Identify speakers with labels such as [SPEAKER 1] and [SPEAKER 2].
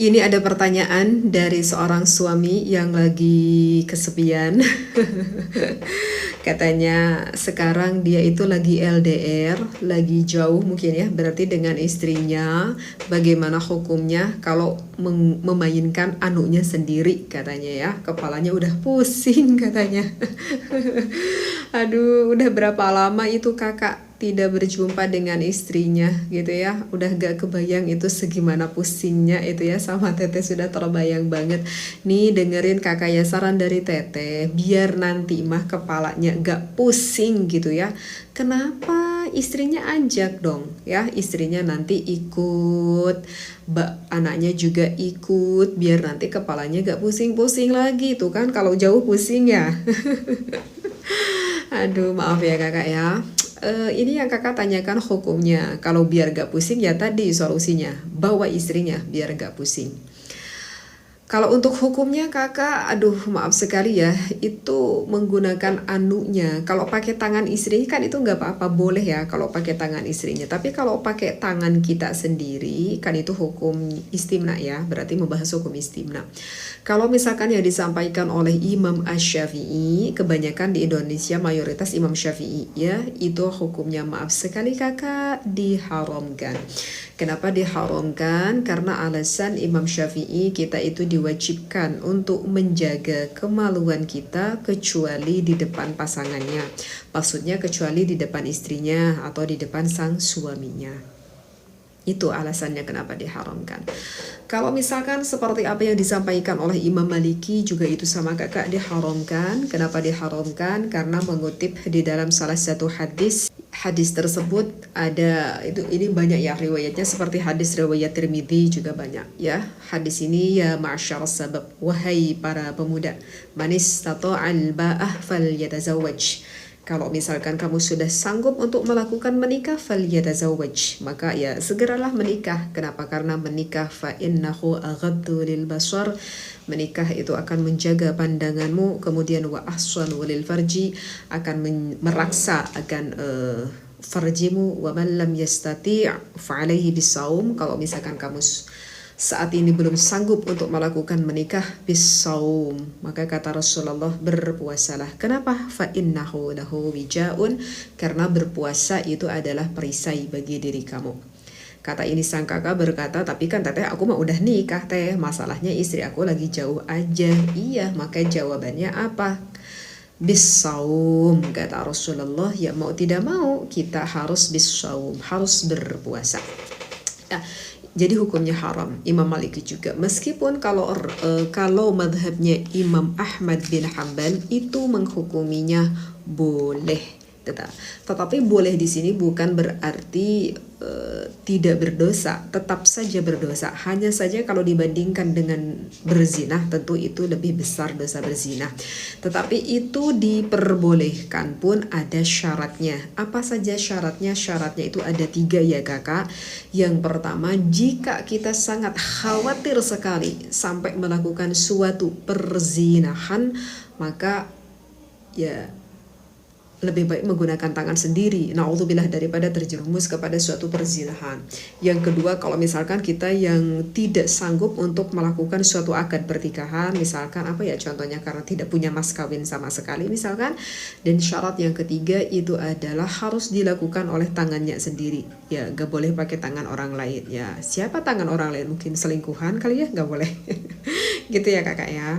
[SPEAKER 1] Ini ada pertanyaan dari seorang suami yang lagi kesepian. Katanya sekarang dia itu lagi LDR, lagi jauh mungkin ya, berarti dengan istrinya. Bagaimana hukumnya kalau memainkan anunya sendiri katanya ya. Kepalanya udah pusing katanya. Aduh, udah berapa lama itu kakak tidak berjumpa dengan istrinya gitu ya. Udah gak kebayang itu segimana pusingnya itu ya, sama Teteh sudah terbayang banget. Nih dengerin kakak ya saran dari Teteh, biar nanti mah kepalanya gak pusing gitu ya. Kenapa istrinya ajak dong ya, istrinya nanti ikut, anaknya juga ikut, biar nanti kepalanya gak pusing-pusing lagi tuh kan, kalau jauh pusing ya. Aduh, maaf ya kakak ya. Ini yang kakak tanyakan hukumnya. Kalau biar gak pusing ya tadi solusinya. Bawa istrinya biar gak pusing. Kalau untuk hukumnya kakak, aduh maaf sekali ya, itu menggunakan anunya. Kalau pakai tangan istri kan itu nggak apa-apa, boleh ya kalau pakai tangan istrinya. Tapi kalau pakai tangan kita sendiri kan itu hukum istimna ya, berarti membahas hukum istimna. Kalau misalkan yang disampaikan oleh Imam Asy-Syafi'i, kebanyakan di Indonesia mayoritas Imam Syafi'i ya, itu hukumnya maaf sekali kakak diharamkan. Kenapa diharamkan? Karena alasan Imam Syafi'i, kita itu diwajibkan untuk menjaga kemaluan kita kecuali di depan pasangannya. Maksudnya kecuali di depan istrinya atau di depan sang suaminya. Itu alasannya kenapa diharamkan. Kalau misalkan seperti apa yang disampaikan oleh Imam Maliki juga itu sama kakak diharamkan. Kenapa diharamkan? Karena mengutip di dalam salah satu hadis. Hadis tersebut ada itu, ini banyak ya riwayatnya, seperti hadis riwayat Tirmidzi juga banyak ya. Hadis ini ya ma'syar sabab, wahai para pemuda, manis tata'al ba'ah falyatazawwaj. Kalau misalkan kamu sudah sanggup untuk melakukan menikah, falyatazawwaj, maka ya segeralah menikah. Kenapa? Karena menikah fa innahu aghaddu lil basar. Menikah itu akan menjaga pandanganmu, kemudian wa ahsanu lil farji, akan meraksa akan farjimu, wa man lam yastati' fa alaihi bisaum. Kalau misalkan kamu saat ini belum sanggup untuk melakukan menikah, bisaum, maka kata Rasulullah berpuasalah. Kenapa? Fa innahu lahu wijaun, karena berpuasa itu adalah perisai bagi diri kamu. Kata ini sang kakak berkata, tapi kan teteh aku mah udah nikah teh, masalahnya istri aku lagi jauh aja. Iya, maka jawabannya apa? Bisaum, kata Rasulullah, ya mau tidak mau kita harus bisaum, harus berpuasa. Nah, jadi hukumnya haram. Imam Maliki juga, meskipun kalau madhabnya Imam Ahmad bin Hambal itu menghukuminya boleh. Tetapi boleh di sini bukan berarti tidak berdosa, tetap saja berdosa. Hanya saja kalau dibandingkan dengan berzina, tentu itu lebih besar dosa berzina. Tetapi itu diperbolehkan pun ada syaratnya. Apa saja syaratnya? Syaratnya itu ada 3 ya kakak. Yang pertama, jika kita sangat khawatir sekali sampai melakukan suatu perzinahan, maka ya lebih baik menggunakan tangan sendiri, na'udzubillah, daripada terjerumus kepada suatu perzinahan. Yang kedua, kalau misalkan kita yang tidak sanggup untuk melakukan suatu akad pernikahan, misalkan apa ya contohnya, karena tidak punya mas kawin sama sekali misalkan. Dan syarat yang ketiga itu adalah harus dilakukan oleh tangannya sendiri. Ya gak boleh pakai tangan orang lain. Ya siapa tangan orang lain? Mungkin selingkuhan kali ya, gak boleh. Gitu ya kakak ya.